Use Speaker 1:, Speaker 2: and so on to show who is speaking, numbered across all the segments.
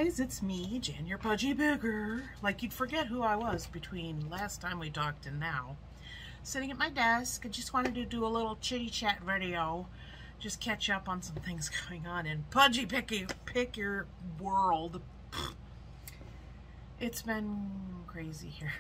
Speaker 1: guys, it's me, Jen, your pudgy bigger. Like you'd forget who I was between last time we talked and now. Sitting at my desk, I just wanted to do a little chitty chat video. Just catch up on some things going on in pudgy pick your world. It's been crazy here.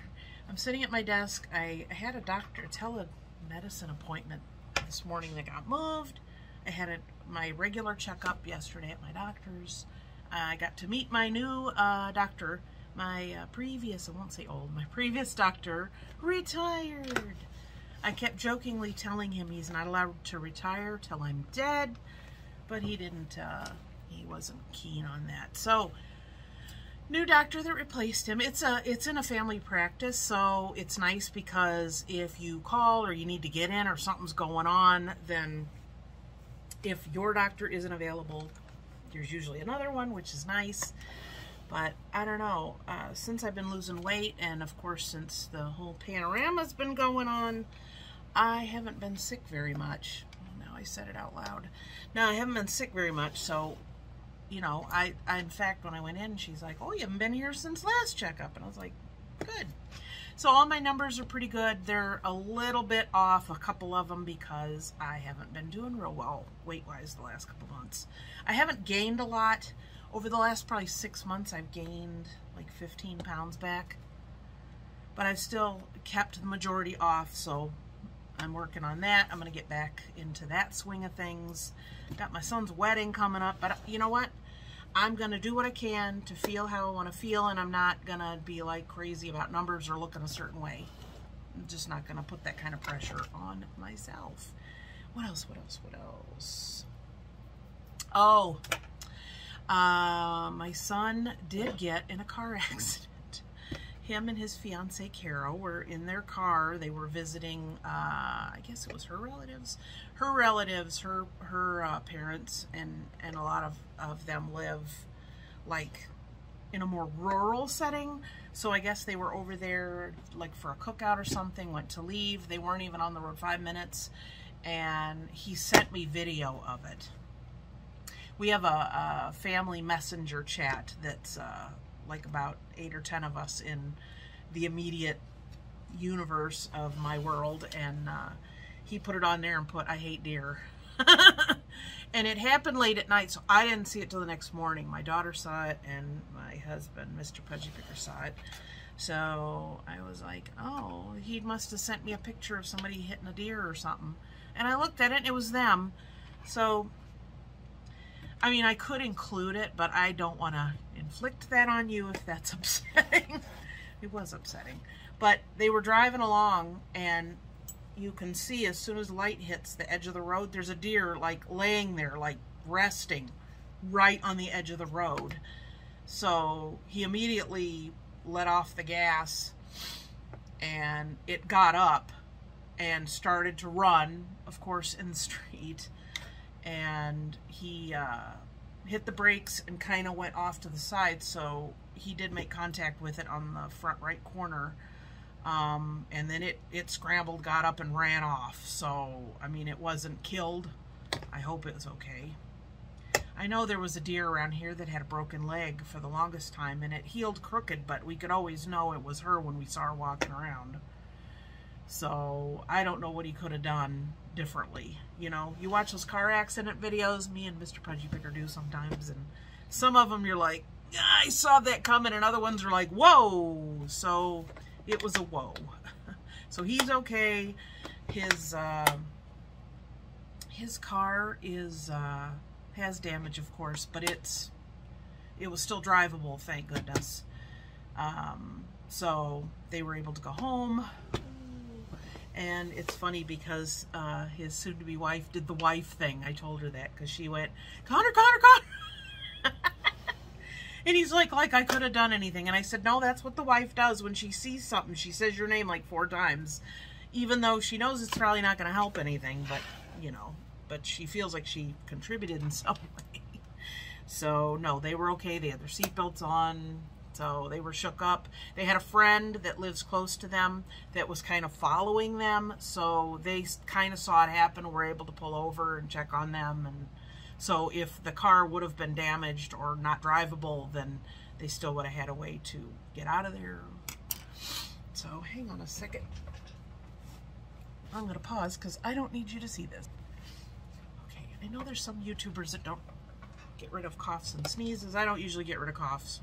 Speaker 1: I'm sitting at my desk. I had a telemedicine appointment this morning that got moved. I had my regular checkup yesterday at my doctor's. I got to meet my new doctor. My previous, I won't say old, my previous doctor retired. I kept jokingly telling him he's not allowed to retire till I'm dead, but he didn't, he wasn't keen on that. So, new doctor that replaced him. It's in a family practice, so it's nice because if you call or you need to get in or something's going on, then if your doctor isn't available, there's usually another one, which is nice. But I don't know, since I've been losing weight, and of course since the whole panorama's been going on, I haven't been sick very much. Now I said it out loud. No, I haven't been sick very much, so, you know, I in fact, when I went in, she's like, oh, you haven't been here since last checkup. And I was like, good. So all my numbers are pretty good. They're a little bit off, a couple of them, because I haven't been doing real well weight-wise the last couple months. I haven't gained a lot. Over the last probably 6 months, I've gained like 15 pounds back. But I've still kept the majority off, so I'm working on that. I'm going to get back into that swing of things. Got my son's wedding coming up, but you know what? I'm going to do what I can to feel how I want to feel, and I'm not going to be like crazy about numbers or looking a certain way. I'm just not going to put that kind of pressure on myself. What else? Oh, my son did get in a car accident. Him and his fiance Carol were in their car. They were visiting, I guess it was her relatives, her parents, and a lot of them live like in a more rural setting. So I guess they were over there like for a cookout or something, went to leave. They weren't even on the road 5 minutes, and he sent me video of it. We have a family messenger chat that's like about 8 or 10 of us in the immediate universe of my world, and he put it on there and put, I hate deer. And it happened late at night, so I didn't see it till the next morning. My daughter saw it, and my husband, Mr. Pudgy Picker, saw it. So I was like, oh, he must have sent me a picture of somebody hitting a deer or something. And I looked at it, and it was them. So, I mean, I could include it, but I don't want to inflict that on you if that's upsetting. It was upsetting. But they were driving along, and you can see as soon as light hits the edge of the road, there's a deer like laying there, like resting right on the edge of the road. So he immediately let off the gas, and it got up and started to run, of course, in the street. And he hit the brakes and kind of went off to the side, so he did make contact with it on the front right corner. And then it scrambled, got up, and ran off. So, I mean, it wasn't killed. I hope it was okay. I know there was a deer around here that had a broken leg for the longest time, and it healed crooked, but we could always know it was her when we saw her walking around. So, I don't know what he could have done differently. You know, you watch those car accident videos, me and Mr. Pudgy Picker do sometimes, and some of them you're like, yeah, I saw that coming, and other ones are like, whoa. So, it was a whoa. So he's okay. His car is has damage, of course, but it was still drivable, thank goodness. So they were able to go home. And it's funny because his soon-to-be wife did the wife thing. I told her that because she went, Connor, Connor, Connor. And he's like I could have done anything. And I said, no, that's what the wife does when she sees something. She says your name like 4 times, even though she knows it's probably not going to help anything. But, you know, but she feels like she contributed in some way. So, no, they were okay. They had their seatbelts on. So they were shook up. They had a friend that lives close to them that was kind of following them. So they kind of saw it happen and were able to pull over and check on them. And So if the car would have been damaged or not drivable, then they still would have had a way to get out of there. So hang on a second. I'm going to pause because I don't need you to see this. Okay, I know there's some YouTubers that don't get rid of coughs and sneezes. I don't usually get rid of coughs.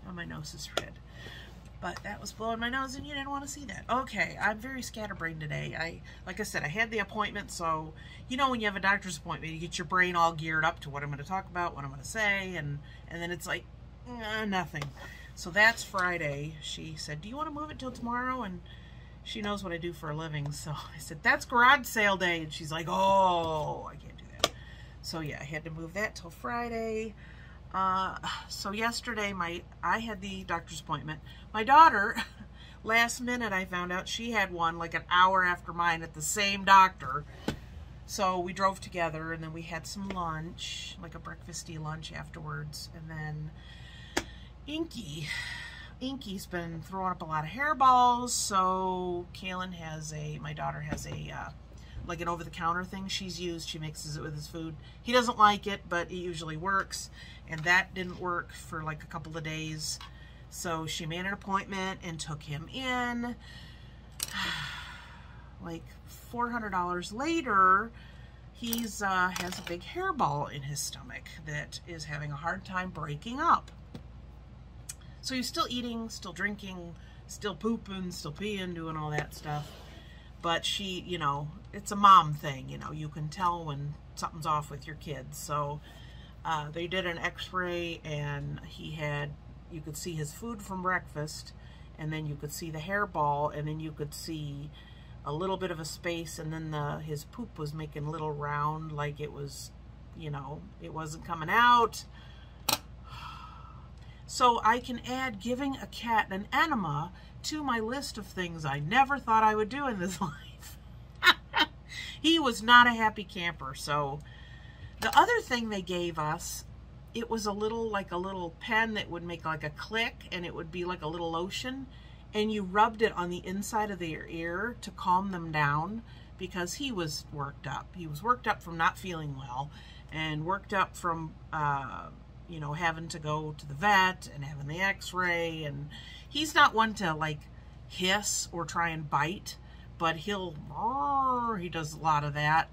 Speaker 1: Now my nose is red. But that was blowing my nose and you didn't want to see that. Okay, I'm very scatterbrained today. Like I said, I had the appointment, so you know when you have a doctor's appointment, you get your brain all geared up to what I'm going to talk about, what I'm going to say, and then it's like, nothing. So that's Friday. She said, do you want to move it till tomorrow? And she knows what I do for a living, so I said, that's garage sale day. And she's like, oh, I can't do that. So yeah, I had to move that till Friday. So yesterday I had the doctor's appointment. My daughter, last minute I found out she had one like an hour after mine at the same doctor. So we drove together and then we had some lunch, like a breakfasty lunch afterwards. And then Inky's been throwing up a lot of hairballs. So Kaylin my daughter has like an over-the-counter thing she's used. She mixes it with his food. He doesn't like it, but it usually works. And that didn't work for like a couple of days. So she made an appointment and took him in. Like $400 later, he's has a big hairball in his stomach that is having a hard time breaking up. So he's still eating, still drinking, still pooping, still peeing, doing all that stuff. But she, you know, it's a mom thing, you know, you can tell when something's off with your kids. So they did an x-ray and you could see his food from breakfast, and then you could see the hairball, and then you could see a little bit of a space, and then his poop was making a little round, like it was, you know, it wasn't coming out. So I can add giving a cat an enema to my list of things I never thought I would do in this life. He was not a happy camper. So the other thing they gave us, it was like a little pen that would make like a click, and it would be like a little lotion, and you rubbed it on the inside of their ear to calm them down, because he was worked up. He was worked up from not feeling well, and worked up from you know, having to go to the vet and having the x-ray. And he's not one to like hiss or try and bite, but he does a lot of that.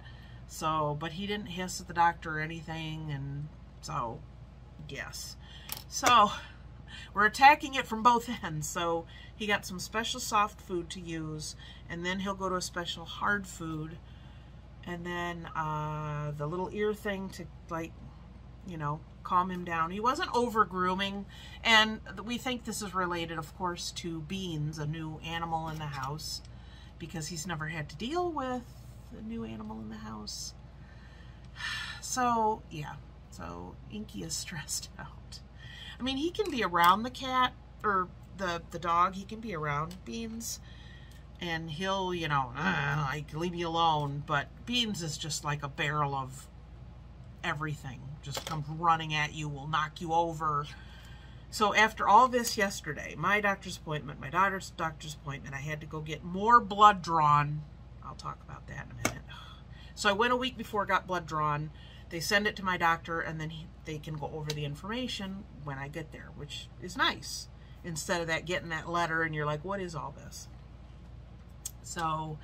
Speaker 1: So, but he didn't hiss at the doctor or anything. And so, yes. So we're attacking it from both ends. So he got some special soft food to use, and then he'll go to a special hard food, and then the little ear thing to, like, you know, calm him down. He wasn't over grooming, and we think this is related, of course, to Beans, a new animal in the house, because he's never had to deal with a new animal in the house. So yeah, so Inky is stressed out. I mean, he can be around the cat, or the dog, he can be around Beans, and he'll, you know, like, leave me alone. But Beans is just like a barrel of everything. Just comes running at you, will knock you over. So after all this yesterday, my doctor's appointment, my daughter's doctor's appointment, I had to go get more blood drawn. I'll talk about that in a minute. So I went a week before, got blood drawn. They send it to my doctor, and then they can go over the information when I get there, which is nice. Instead of that, getting that letter and you're like, what is all this? So,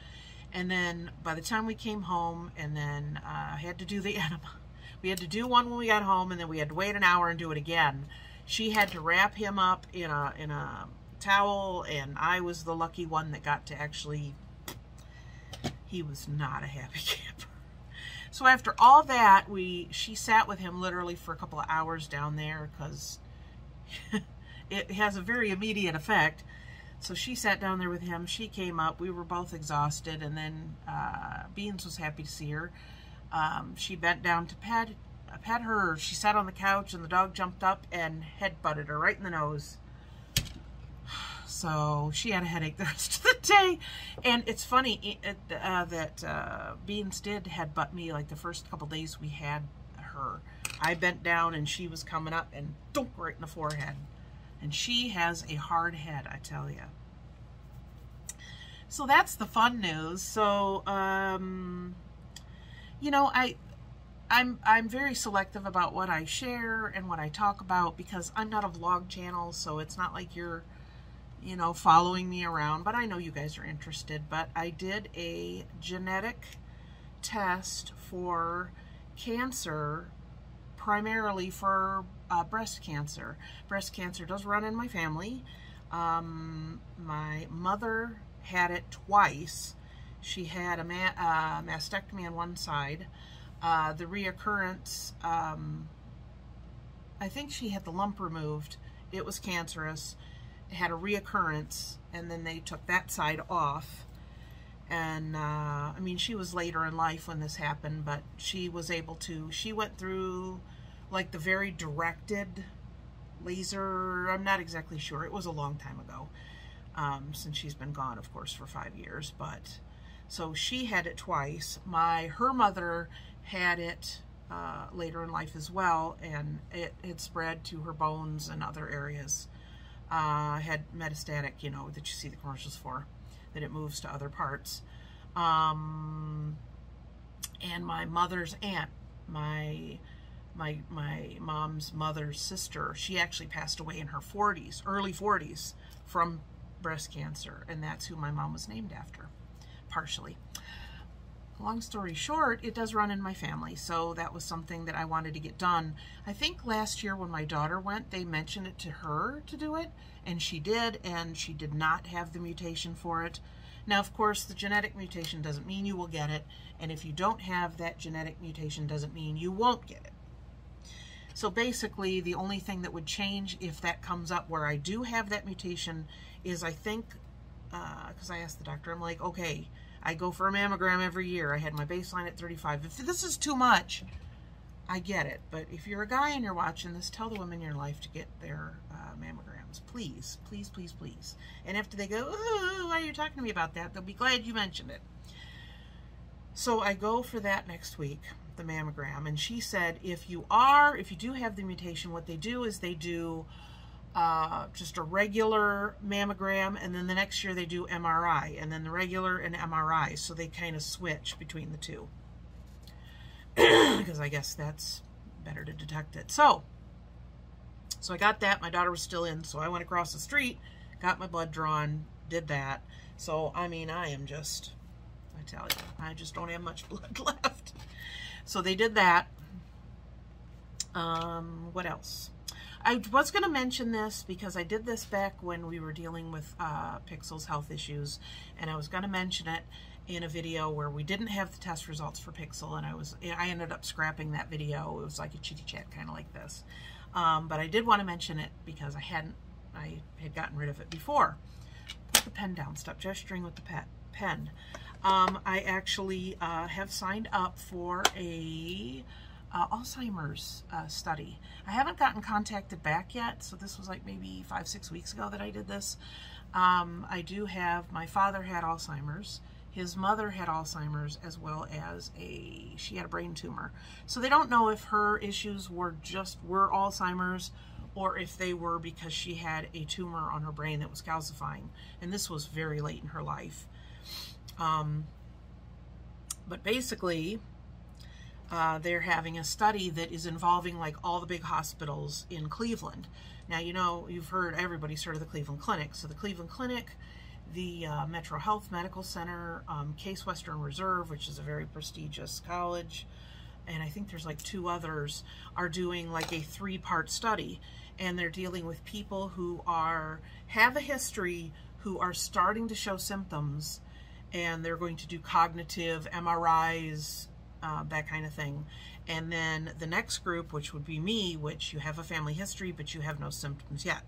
Speaker 1: and then by the time we came home, and then I had to do the enema. We had to do one when we got home, and then we had to wait an hour and do it again. She had to wrap him up in a towel, and I was the lucky one that got to actually, he was not a happy camper. So after all that, she sat with him literally for a couple of hours down there, because it has a very immediate effect. So she sat down there with him. She came up. We were both exhausted, and then Beans was happy to see her. She bent down to pet her. She sat on the couch, and the dog jumped up and head-butted her right in the nose. So she had a headache the rest of the day. And it's funny that Beans did headbutt me like the first couple days we had her. I bent down, and she was coming up and dunk right in the forehead. And she has a hard head, I tell you. So that's the fun news. So, you know, I I'm very selective about what I share and what I talk about, because I'm not a vlog channel, so it's not like you're, you know, following me around, but I know you guys are interested. But I did a genetic test for cancer, primarily for breast cancer. Breast cancer does run in my family. My mother had it twice. She had a mastectomy on one side. The reoccurrence, I think she had the lump removed. It was cancerous. It had a reoccurrence, and then they took that side off. And I mean, she was later in life when this happened, but she was able to, she went through like the very directed laser. I'm not exactly sure. It was a long time ago, since she's been gone, of course, for 5 years. But so she had it twice. Her mother had it later in life as well, and it had spread to her bones and other areas. Had metastatic, you know, that you see the commercials for, that it moves to other parts. And my mother's aunt, my mom's mother's sister, she actually passed away in her 40s, early 40s, from breast cancer, and that's who my mom was named after, partially. Long story short, it does run in my family, so that was something that I wanted to get done. I think last year when my daughter went, they mentioned it to her to do it, and she did not have the mutation for it. Now, of course, the genetic mutation doesn't mean you will get it, and if you don't have that genetic mutation doesn't mean you won't get it. So basically, the only thing that would change if that comes up where I do have that mutation is, I think, because I asked the doctor, I'm like, okay, I go for a mammogram every year. I had my baseline at 35. If this is too much, I get it. But if you're a guy and you're watching this, tell the women in your life to get their mammograms. Please, please, please, please. And after they go, ooh, why are you talking to me about that? They'll be glad you mentioned it. So I go for that next week, the mammogram. And she said, if you do have the mutation, what they do is they do just a regular mammogram, and then the next year they do MRI, and then the regular and MRI, so they kind of switch between the two, because I guess that's better to detect it. So I got that. My daughter was still in, so I went across the street, got my blood drawn, did that. So I mean, I tell you, I just don't have much blood left. So they did that. What else? I was going to mention this because I did this back when we were dealing with Pixel's health issues, and I was going to mention it in a video where we didn't have the test results for Pixel, and I ended up scrapping that video. It was like a chitty chat, kind of like this. But I did want to mention it because I had gotten rid of it before. Put the pen down. Stop gesturing with the pen. I actually have signed up for a Alzheimer's study. I haven't gotten contacted back yet, so this was like maybe 5-6 weeks ago that I did this. I do have, my father had Alzheimer's, his mother had Alzheimer's, as well as she had a brain tumor. So they don't know if her issues were Alzheimer's, or if they were because she had a tumor on her brain that was calcifying, and this was very late in her life. But basically, they're having a study that is involving like all the big hospitals in Cleveland. Now, you know, you've heard, everybody's heard of the Cleveland Clinic. So the Cleveland Clinic, the Metro Health Medical Center, Case Western Reserve, which is a very prestigious college, and I think there's like 2 others, are doing like a 3-part study. And they're dealing with people who have a history, who are starting to show symptoms, and they're going to do cognitive MRIs, that kind of thing. And then the next group, which would be me, which you have a family history, but you have no symptoms yet.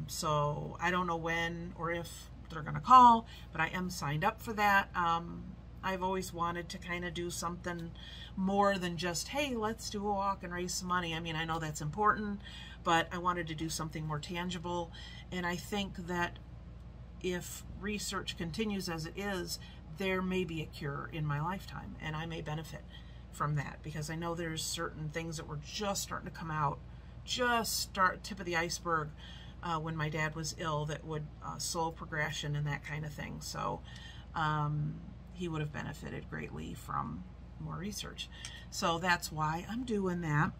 Speaker 1: So I don't know when or if they're going to call, but I am signed up for that. I've always wanted to kind of do something more than just, hey, let's do a walk and raise some money. I mean, I know that's important, but I wanted to do something more tangible. And I think that if research continues as it is, there may be a cure in my lifetime, and I may benefit from that, because I know there's certain things that were just starting to come out, tip of the iceberg, when my dad was ill, that would slow progression and that kind of thing. So he would have benefited greatly from more research. So that's why I'm doing that.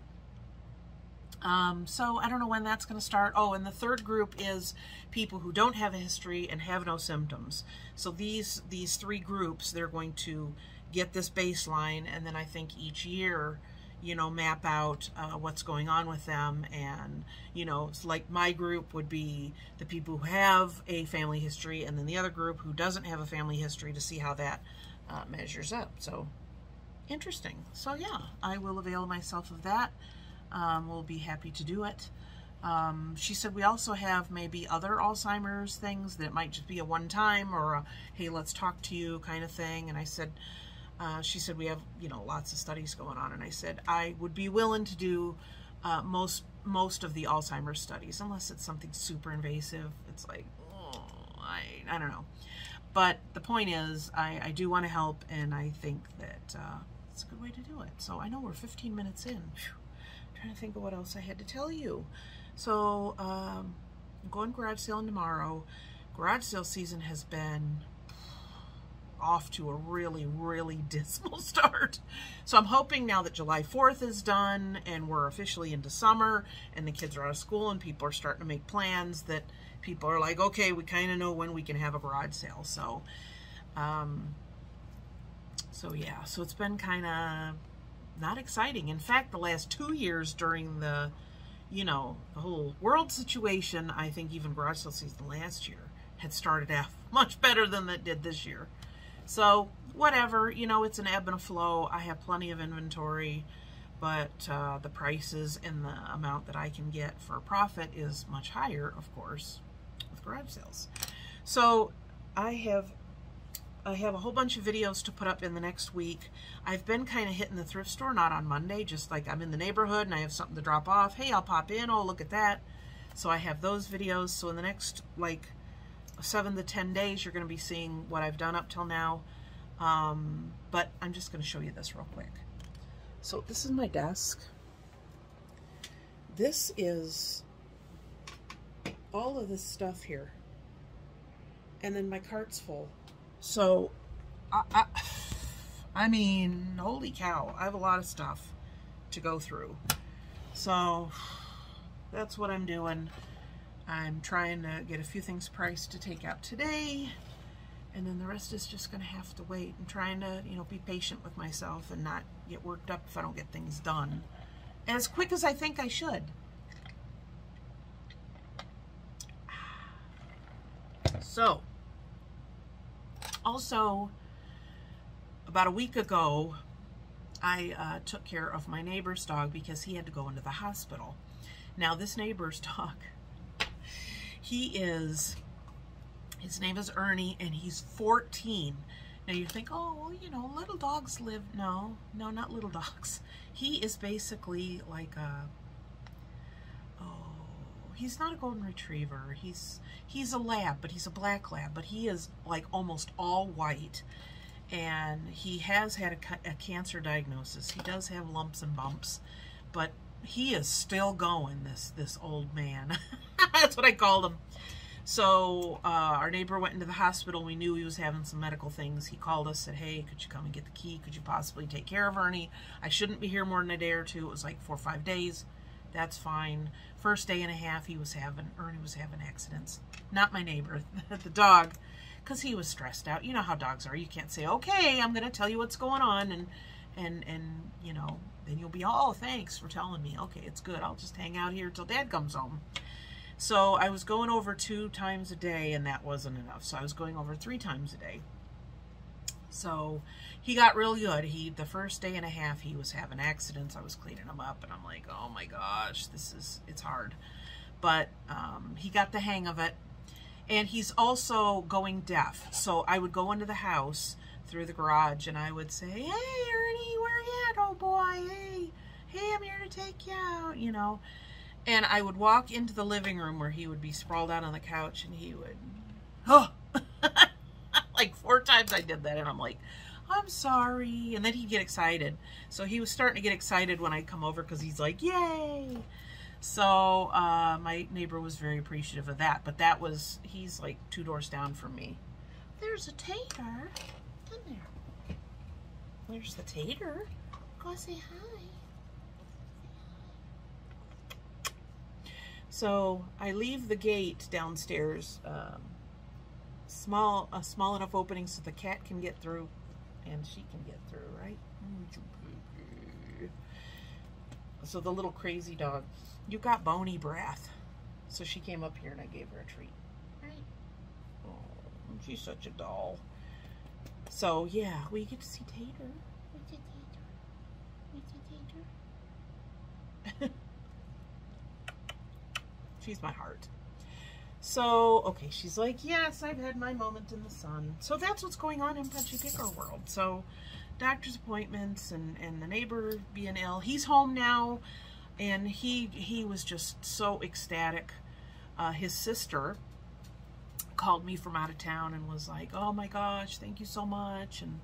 Speaker 1: So I don't know when that's going to start. Oh, and the third group is people who don't have a history and have no symptoms. So these three groups, they're going to get this baseline, and then I think each year, you know, map out what's going on with them. And, you know, it's like my group would be the people who have a family history, and then the other group who doesn't have a family history, to see how that measures up. So interesting. So yeah, I will avail myself of that. We'll be happy to do it. She said we also have maybe other Alzheimer's things that might just be a one-time or a, hey, let's talk to you kind of thing. And I said, she said we have, you know, lots of studies going on. And I said I would be willing to do most of the Alzheimer's studies, unless it's something super invasive. It's like, oh, I don't know. But the point is, I do want to help, and I think that it's a good way to do it. So I know we're 15 minutes in. Whew. Trying to think of what else I had to tell you. So I'm going garage sailing tomorrow. Garage sale season has been off to a really, really dismal start. So I'm hoping now that July 4th is done and we're officially into summer and the kids are out of school and people are starting to make plans, that people are like, okay, we kind of know when we can have a garage sale. So yeah, so it's been kind of not exciting. In fact, the last 2 years during the, you know, the whole world situation, I think even garage sale season last year had started off much better than it did this year. So whatever, you know, it's an ebb and a flow. I have plenty of inventory, but the prices and the amount that I can get for a profit is much higher, of course, with garage sales. So I have a whole bunch of videos to put up in the next week. I've been kind of hitting the thrift store, not on Monday, just like I'm in the neighborhood and I have something to drop off. Hey, I'll pop in. Oh, look at that. So I have those videos. So in the next, like, 7 to 10 days, you're going to be seeing what I've done up till now. But I'm just going to show you this real quick. So this is my desk. This is all of this stuff here. And then my cart's full. So, I mean, holy cow, I have a lot of stuff to go through. So, that's what I'm doing. I'm trying to get a few things priced to take out today, and then the rest is just going to have to wait. I'm trying to, you know, be patient with myself and not get worked up if I don't get things done as quick as I think I should. So, also, about a week ago, I took care of my neighbor's dog because he had to go into the hospital. Now, this neighbor's dog, his name is Ernie, and he's 14. Now, you think, oh, well, you know, little dogs live. No, not little dogs. He is basically like a, he's not a golden retriever. He's a lab, but he's a black lab, but he is like almost all white, and he has had a cancer diagnosis. He does have lumps and bumps, but he is still going, this old man. That's what I called him. So our neighbor went into the hospital. We knew he was having some medical things. He called us, said, hey, could you come and get the key? Could you possibly take care of Ernie? I shouldn't be here more than a day or two. It was like 4 or 5 days. That's fine. First day and a half, Ernie was having accidents. Not my neighbor, the dog, because he was stressed out. You know how dogs are. You can't say, okay, I'm going to tell you what's going on, and you know, then you'll be, oh, thanks for telling me. Okay, it's good. I'll just hang out here till Dad comes home. So I was going over 2 times a day, and that wasn't enough. So I was going over 3 times a day. So he got real good. The first day and a half, he was having accidents. I was cleaning him up, and I'm like, oh my gosh, it's hard. But he got the hang of it. And he's also going deaf. So I would go into the house through the garage, and I would say, hey, Ernie, where you at, oh boy? Hey, I'm here to take you out, you know. And I would walk into the living room where he would be sprawled out on the couch, and he would, oh, like 4 times I did that, and I'm like, I'm sorry. And then he'd get excited. So he was starting to get excited when I come over because he's like, yay. So my neighbor was very appreciative of that. But he's like 2 doors down from me. There's a tater in there. There's the tater. Go say hi. So I leave the gate downstairs, small enough opening so the cat can get through, and she can get through, right? So the little crazy dog, you got bony breath. So she came up here and I gave her a treat. Right? Oh, she's such a doll. So yeah, we get to see Tater. Where's the Tater? Where's the Tater? She's my heart. So, okay, she's like, yes, I've had my moment in the sun. So that's what's going on in Punchy Picker world. So doctor's appointments and the neighbor being ill. He's home now, and he was just so ecstatic. His sister called me from out of town and was like, oh my gosh, thank you so much. And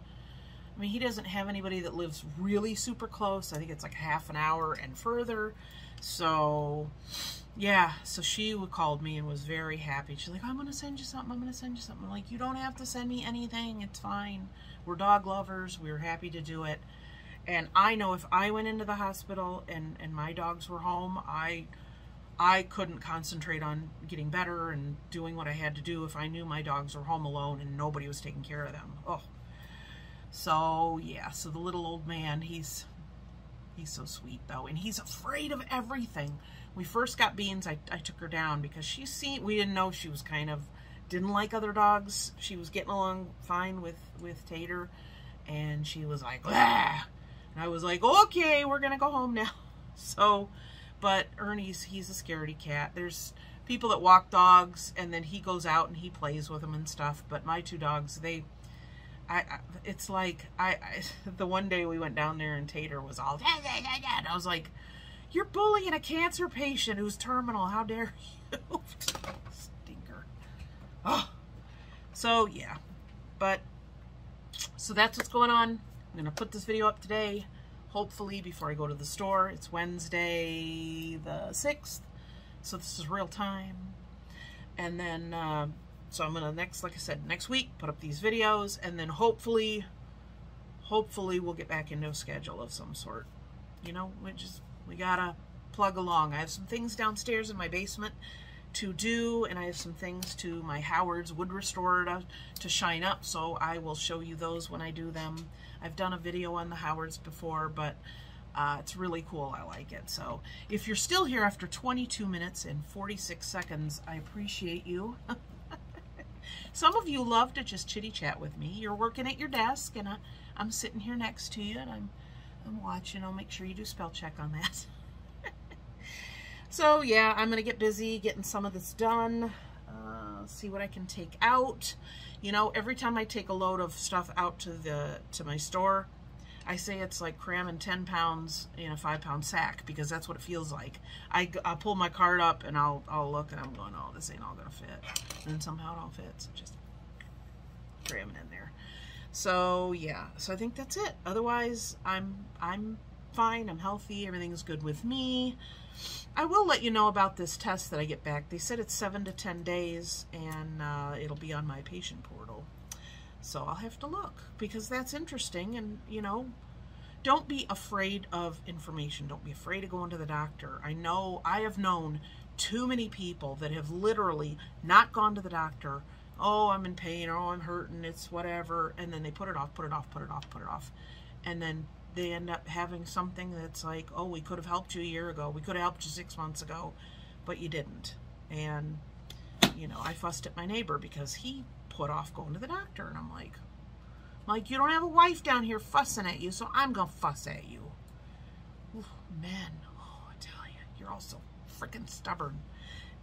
Speaker 1: I mean, he doesn't have anybody that lives really super close. I think it's like half an hour and further. So yeah, so she called me and was very happy. She's like, I'm going to send you something. I'm going to send you something. I'm like, you don't have to send me anything. It's fine. We're dog lovers. We're happy to do it. And I know if I went into the hospital and my dogs were home, I couldn't concentrate on getting better and doing what I had to do if I knew my dogs were home alone and nobody was taking care of them. Oh. So yeah, so the little old man, he's so sweet though, and he's afraid of everything. We first got Beans, I took her down because we didn't know she was didn't like other dogs. She was getting along fine with Tater, and she was like, ah! And I was like, okay, we're gonna go home now. So, but Ernie's, he's a scaredy cat. There's people that walk dogs, and then he goes out and he plays with them and stuff, but my two dogs, it's like, the one day we went down there and Tater was all, and I was like, you're bullying a cancer patient who's terminal. How dare you? Stinker. Oh. So, yeah. But, so that's what's going on. I'm going to put this video up today, hopefully before I go to the store. It's Wednesday the 6th. So this is real time. And then, so I'm going to like I said, next week, put up these videos. And then hopefully we'll get back into a schedule of some sort. You know, we gotta plug along. I have some things downstairs in my basement to do, and I have some things to my Howard's wood restorer to shine up, so I will show you those when I do them. I've done a video on the Howards before, but it's really cool. I like it. So if you're still here after 22 minutes and 46 seconds, I appreciate you. Some of you love to just chitty chat with me. You're working at your desk, and I'm sitting here next to you, and I'm watching. I'll make sure you do spell check on that. So yeah, I'm gonna get busy getting some of this done. See what I can take out. You know, every time I take a load of stuff out to my store, I say it's like cramming 10 pounds in a 5-pound sack, because that's what it feels like. I'll pull my cart up and I'll look and I'm going, oh, this ain't all gonna fit. And then somehow it all fits. Just cram it in there. So yeah, so I think that's it. Otherwise, I'm fine. I'm healthy. Everything's good with me. I will let you know about this test that I get back. They said it's 7 to 10 days, and it'll be on my patient portal. So I'll have to look, because that's interesting. And you know, don't be afraid of information. Don't be afraid of going to the doctor. I know I have known too many people that have literally not gone to the doctor. Oh, I'm in pain, or oh, I'm hurting, it's whatever, and then they put it off, and then they end up having something that's like, oh, we could have helped you a year ago, we could have helped you 6 months ago, but you didn't. And, you know, I fussed at my neighbor because he put off going to the doctor, and I'm like, you don't have a wife down here fussing at you, so I'm gonna fuss at you. Ooh, man, oh, I tell you, you're all so freaking stubborn.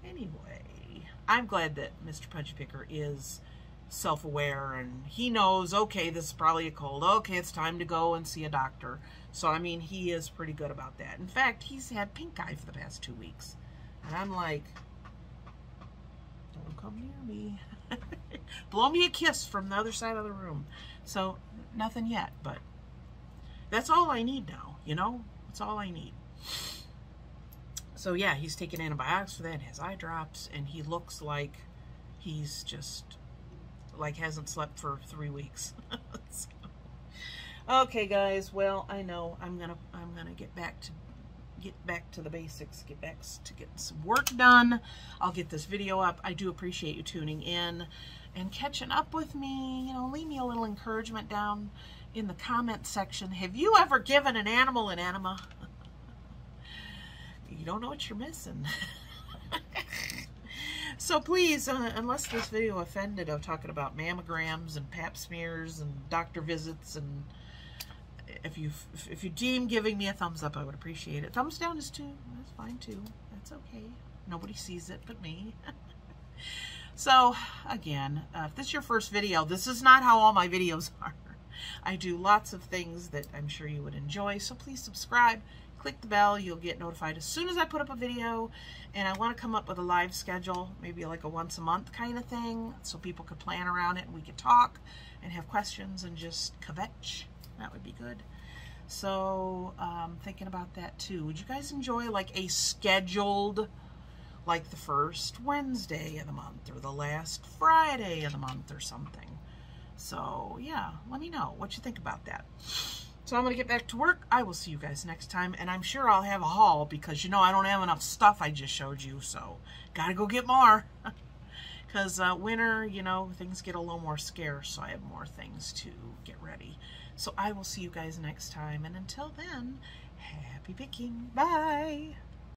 Speaker 1: Anyway, I'm glad that Mr. Punchy Picker is self-aware, and he knows, okay, this is probably a cold. Okay, it's time to go and see a doctor. So, I mean, he is pretty good about that. In fact, he's had pink eye for the past 2 weeks. And I'm like, don't come near me. Blow me a kiss from the other side of the room. So, nothing yet, but that's all I need now, you know? That's all I need. So yeah, he's taking antibiotics for that, has eye drops, and he looks like he's just, like, hasn't slept for 3 weeks. So, Okay, guys. Well, I know I'm gonna get back to the basics. Get back to getting some work done. I'll get this video up. I do appreciate you tuning in and catching up with me. You know, leave me a little encouragement down in the comment section. Have you ever given an animal an enema? You don't know what you're missing. So please, unless this video offended, I'm talking about mammograms and pap smears and doctor visits, and if you deem giving me a thumbs up, I would appreciate it. Thumbs down is too. That's fine too. That's okay. Nobody sees it but me. So again, if this is your first video, this is not how all my videos are. I do lots of things that I'm sure you would enjoy. So please subscribe. Click the bell. You'll get notified as soon as I put up a video. And I want to come up with a live schedule, maybe like a once a month kind of thing, so people could plan around it and we could talk and have questions and just kvetch. That would be good. So thinking about that too. Would you guys enjoy like a scheduled, like the first Wednesday of the month or the last Friday of the month or something? So yeah, let me know what you think about that. So I'm going to get back to work. I will see you guys next time. And I'm sure I'll have a haul because, you know, I don't have enough stuff I just showed you. So got to go get more. Because winter, you know, things get a little more scarce. So I have more things to get ready. So I will see you guys next time. And until then, happy picking. Bye.